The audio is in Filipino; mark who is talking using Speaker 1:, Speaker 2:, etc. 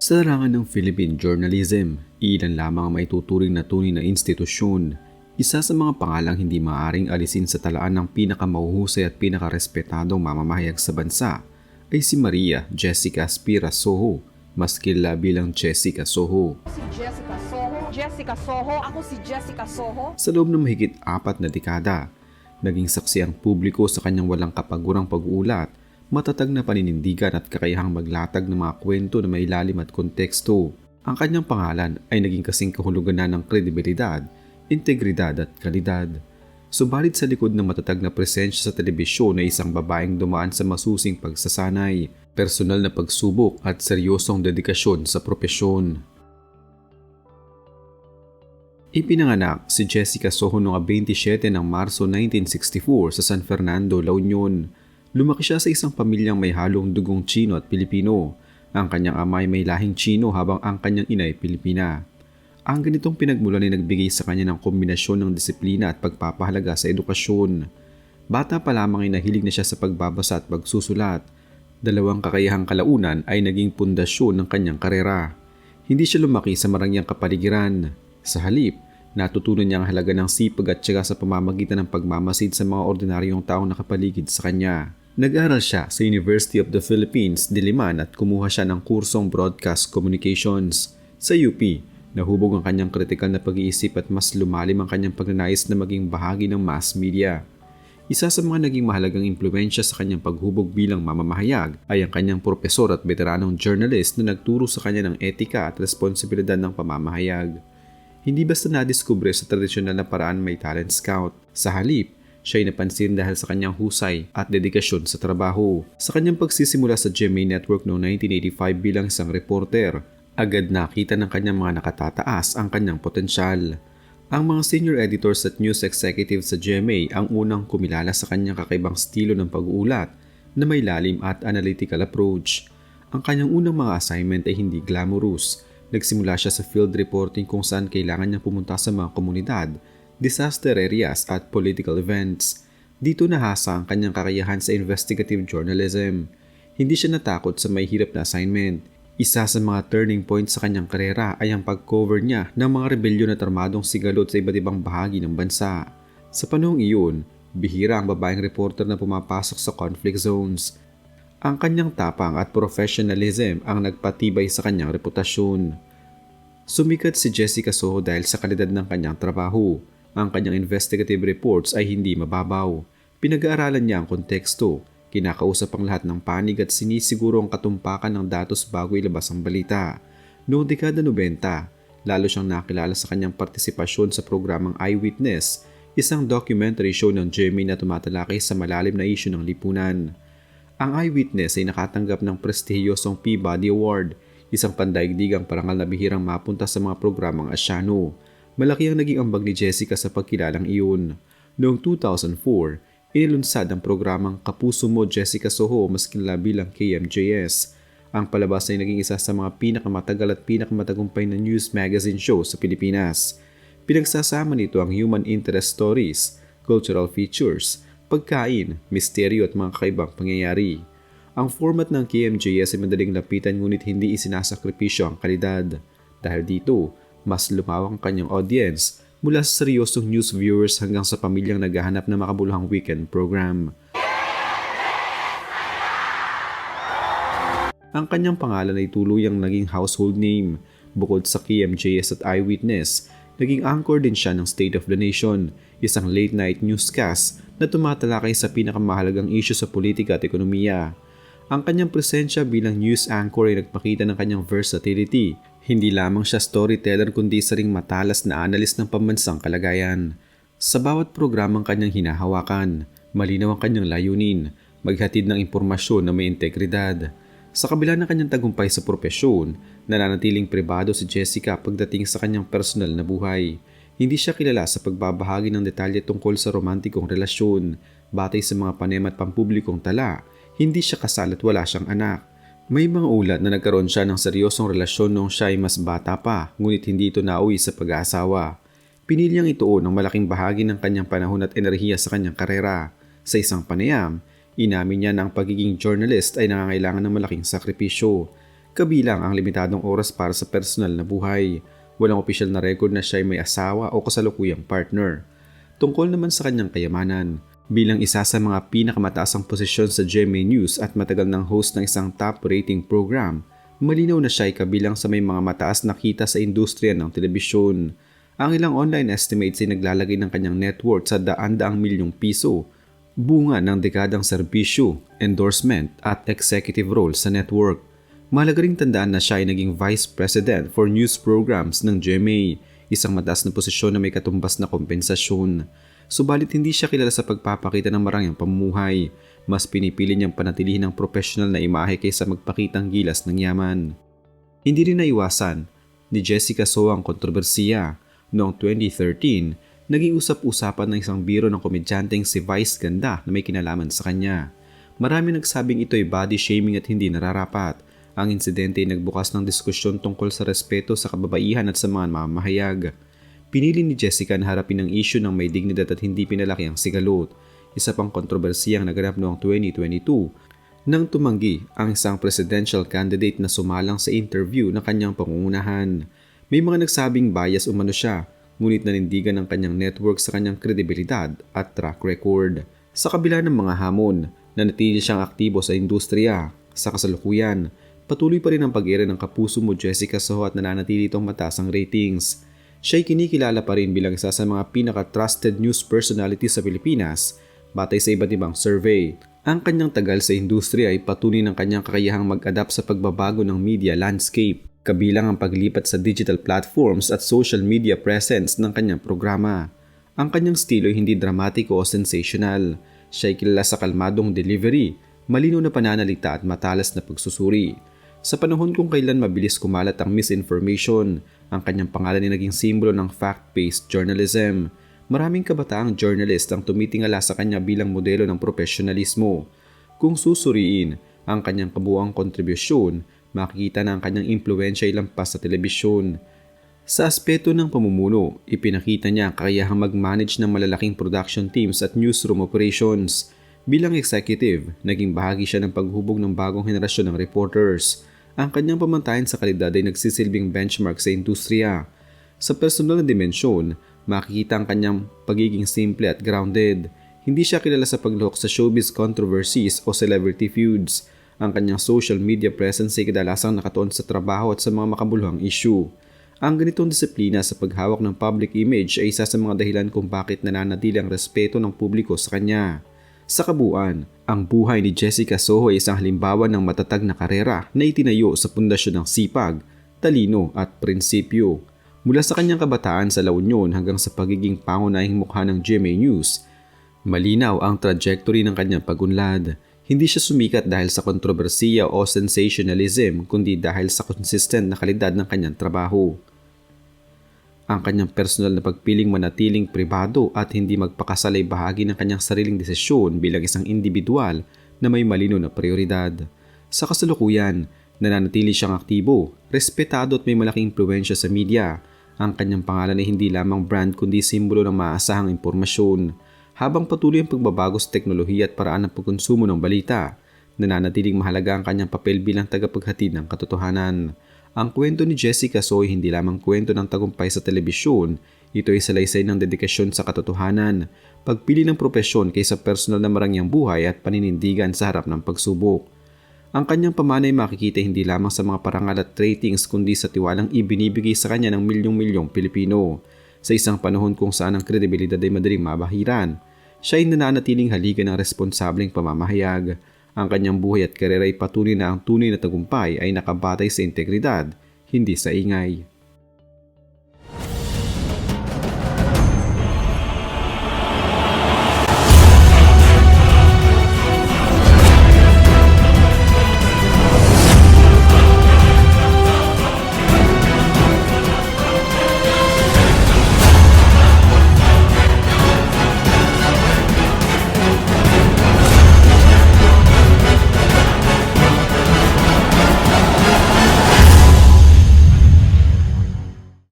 Speaker 1: Sa larangan ng Philippine journalism, ilan lamang ang maituturing na tunay na institusyon. Isa sa mga pangalang hindi maaaring alisin sa talaan ng pinakamahuhusay at pinakarespetadong mamamahayag sa bansa ay si Maria Jessica Spira Soho, mas kilala bilang Jessica Soho.
Speaker 2: Ako si Jessica Soho.
Speaker 1: Sa loob ng mahigit 4 na dekada, naging saksi ang publiko sa kanyang walang kapagurang pag-uulat, matatag na paninindigan at kakayahang maglatag ng mga kwento na may ilalim at konteksto. Ang kanyang pangalan ay naging kasing kahulugan na ng kredibilidad, integridad at kalidad. Subalit sa likod ng matatag na presensya sa telebisyon ay isang babaeng dumaan sa masusing pagsasanay, personal na pagsubok at seryosong dedikasyon sa propesyon. Ipinanganak si Jessica Soho noong 27 ng Marso 1964 sa San Fernando, La Union. Lumaki siya sa isang pamilyang may halong dugong Tsino at Pilipino. Ang kanyang ama ay may lahing Tsino habang ang kanyang ina ay Pilipina. Ang ganitong pinagmulan ay nagbigay sa kanya ng kombinasyon ng disiplina at pagpapahalaga sa edukasyon. Bata pa lamang ay nahilig na siya sa pagbabasa at pagsusulat. Dalawang kakayahang kalaunan ay naging pundasyon ng kanyang karera. Hindi siya lumaki sa marangyang kapaligiran. Sa halip, natutunan niya ang halaga ng sipag at tiyaga sa pamamagitan ng pagmamasid sa mga ordinaryong taong nakapaligid sa kanya. Nag-aral siya sa University of the Philippines, Diliman at kumuha siya ng kursong Broadcast Communications. Sa UP, nahubog ang kanyang kritikal na pag-iisip at mas lumalim ang kanyang pagnanais na maging bahagi ng mass media. Isa sa mga naging mahalagang impluwensya sa kanyang paghubog bilang mamamahayag ay ang kanyang propesor at veteranong journalist na nagturo sa kanya ng etika at responsibilidad ng pamamahayag. Hindi basta nadiskubre sa tradisyonal na paraan may talent scout. Sa halip, siya ay napansin dahil sa kanyang husay at dedikasyon sa trabaho. Sa kanyang pagsisimula sa GMA Network noong 1985 bilang isang reporter, agad nakita ng kanyang mga nakatataas ang kanyang potensyal. Ang mga senior editors at news executives sa GMA ang unang kumilala sa kanyang kakaibang estilo ng pag-uulat na may lalim at analytical approach. Ang kanyang unang mga assignment ay hindi glamorous. Nagsimula siya sa field reporting kung saan kailangan niyang pumunta sa mga komunidad, disaster areas at political events. Dito nahasa ang kanyang kakayahan sa investigative journalism. Hindi siya natakot sa may hirap na assignment. Isa sa mga turning point sa kanyang karera ay ang pag-cover niya ng mga rebelyon at armadong sigalot sa iba't ibang bahagi ng bansa. Sa panahong iyon, bihira ang babaeng reporter na pumapasok sa conflict zones. Ang kanyang tapang at professionalism ang nagpatibay sa kanyang reputasyon. Sumikat si Jessica Soho dahil sa kalidad ng kanyang trabaho. Ang kanyang investigative reports ay hindi mababaw. Pinag-aaralan niya ang konteksto, kinakausap ang lahat ng panig at sinisiguro ang katumpakan ng datos bago ilabas ang balita. Noong dekada 90, lalo siyang nakilala sa kanyang partisipasyon sa programang Eyewitness, isang documentary show ng GMA na tumatalakay sa malalim na isyu ng lipunan. Ang Eyewitness ay nakatanggap ng prestihiyosong Peabody Award, isang pandaigdigang parangal na bihirang mapunta sa mga programang Asyano. Malaki ang naging ambag ni Jessica sa pagkilalang iyon. Noong 2004, inilunsad ang programang Kapuso Mo Jessica Soho, mas kilala bilang KMJS. Ang palabas ay naging isa sa mga pinakamatagal at pinakamatagumpay na news magazine show sa Pilipinas. Pinagsasama nito ang human interest stories, cultural features, pagkain, misteryo at mga kakaibang pangyayari. Ang format ng KMJS ay madaling lapitan ngunit hindi isinasakripisyo ang kalidad. Dahil dito, mas lumawak ang kanyang audience mula sa seryosong news viewers hanggang sa pamilyang naghahanap ng makabuluhang weekend program. Ang kanyang pangalan ay tuluyang naging household name. Bukod sa KMJS at Eyewitness, naging anchor din siya ng State of the Nation, isang late-night newscast na tumatalakay sa pinakamahalagang isyu sa politika at ekonomiya. Ang kanyang presensya bilang news anchor ay nagpakita ng kanyang versatility. Hindi lamang siya storyteller kundi isa ring matalas na analyst ng pambansang kalagayan. Sa bawat programang kanyang hinahawakan, malinaw ang kanyang layunin, maghatid ng impormasyon na may integridad. Sa kabila ng kanyang tagumpay sa propesyon, nananatiling pribado si Jessica pagdating sa kanyang personal na buhay. Hindi siya kilala sa pagbabahagi ng detalye tungkol sa romantikong relasyon. Batay sa mga panema at pampublikong tala, hindi siya kasal at wala siyang anak. May mga ulat na nagkaroon siya ng seryosong relasyon noong siya ay mas bata pa, ngunit hindi ito nauwi sa pag-aasawa. Pinili niyang ituon ang malaking bahagi ng kanyang panahon at enerhiya sa kanyang karera. Sa isang panayam, inamin niya na ang pagiging journalist ay nangangailangan ng malaking sakripisyo. kabilang ang limitadong oras para sa personal na buhay. Walang opisyal na record na siya ay may asawa o kasalukuyang partner. Tungkol naman sa kanyang kayamanan, bilang isa sa mga pinakamataasang posisyon sa GMA News at matagal ng host ng isang top rating program, malinaw na siya ay kabilang sa may mga mataas na kita sa industriya ng telebisyon. Ang ilang online estimates ay naglalagay ng kanyang net worth sa daan-daang milyong piso, bunga ng dekadang serbisyo, endorsement at executive role sa network. Mahalaga ring tandaan na siya ay naging Vice President for News Programs ng GMA, isang mataas na posisyon na may katumbas na kompensasyon. Subalit hindi siya kilala sa pagpapakita ng marangyang pamumuhay. Mas pinipili niyang panatilihin ang professional na imahe kaysa magpakitang gilas ng yaman. Hindi rin naiwasan ni Jessica Soho ang kontrobersiya. Noong 2013, naging usap-usapan ng isang biro ng komedyanteng si Vice Ganda na may kinalaman sa kanya. Marami nagsabing ito'y body shaming at hindi nararapat. Ang insidente ay nagbukas ng diskusyon tungkol sa respeto sa kababaihan at sa mga mamamahayag. Pinili ni Jessica na harapin ang issue ng may dignidad at hindi pinalaki ang sigalot. Isa pang kontrobersiyang naganap noong 2022 nang tumanggi ang isang presidential candidate na sumalang sa interview na kanyang pangungunahan. May mga nagsabing bias umano siya, ngunit nanindigan ang kanyang network sa kanyang kredibilidad at track record. Sa kabila ng mga hamon, nanatili siyang aktibo sa industriya. Sa kasalukuyan, patuloy pa rin ang pag-era ng kapuso mo Jessica Soho at nananatili itong mataas ang ratings. Siya ay kinikilala pa rin bilang isa sa mga pinaka-trusted news personality sa Pilipinas batay sa iba't ibang survey. Ang kanyang tagal sa industriya ay patunay ng kanyang kakayahang mag-adapt sa pagbabago ng media landscape, kabilang ang paglipat sa digital platforms at social media presence ng kanyang programa. Ang kanyang estilo ay hindi dramatiko o sensational. Siya ay kilala sa kalmadong delivery, malinaw na pananalita at matalas na pagsusuri. Sa panahon kung kailan mabilis kumalat ang misinformation, ang kanyang pangalan ay naging simbolo ng fact-based journalism. Maraming kabataang journalist ang tumitingala sa kanya bilang modelo ng profesionalismo. Kung susuriin ang kanyang kabuuang kontribusyon, makikita na ang kanyang impluwensya ay lampas sa telebisyon. Sa aspeto ng pamumuno, ipinakita niya ang kakayahang mag-manage ng malalaking production teams at newsroom operations. Bilang executive, naging bahagi siya ng paghubog ng bagong henerasyon ng reporters. Ang kanyang pamantayan sa kalidad ay nagsisilbing benchmark sa industriya. Sa personal na dimensyon, makikita ang kanyang pagiging simple at grounded. Hindi siya kilala sa paglahok sa showbiz controversies o celebrity feuds. Ang kanyang social media presence ay kadalasang nakatuon sa trabaho at sa mga makabuluhang issue. Ang ganitong disiplina sa paghawak ng public image ay isa sa mga dahilan kung bakit nananatili ang respeto ng publiko sa kanya. Sa kabuuan, ang buhay ni Jessica Soho ay isang halimbawa ng matatag na karera na itinayo sa pundasyon ng sipag, talino at prinsipyo. Mula sa kanyang kabataan sa La Union hanggang sa pagiging pangunahing mukha ng GMA News, malinaw ang trajectory ng kanyang pagunlad. Hindi siya sumikat dahil sa kontrobersiya o sensationalism, kundi dahil sa consistent na kalidad ng kanyang trabaho. Ang kanyang personal na pagpiling manatiling pribado at hindi magpakasal ay bahagi ng kanyang sariling desisyon bilang isang individual na may malinaw na prioridad. Sa kasalukuyan, nananatili siyang aktibo, respetado at may malaking impluwensya sa media. Ang kanyang pangalan ay hindi lamang brand kundi simbolo ng maasahang impormasyon. Habang patuloy ang pagbabago sa teknolohiya at paraan ng pagkonsumo ng balita, nananatiling mahalaga ang kanyang papel bilang tagapaghatid ng katotohanan. Ang kwento ni Jessica Soho ay hindi lamang kwento ng tagumpay sa telebisyon, ito ay salaysay ng dedikasyon sa katotohanan, pagpili ng propesyon kaysa personal na marangyang buhay at paninindigan sa harap ng pagsubok. Ang kanyang pamana ay makikita hindi lamang sa mga parangal at ratings kundi sa tiwalang ibinibigay sa kanya ng milyong-milyong Pilipino. Sa isang panahon kung saan ang kredibilidad ay madaling mabahiran, siya ay nananatiling haligan ng responsableng pamamahayag. Ang kanyang buhay at karera ay patunay na ang tunay na tagumpay ay nakabatay sa integridad, hindi sa ingay.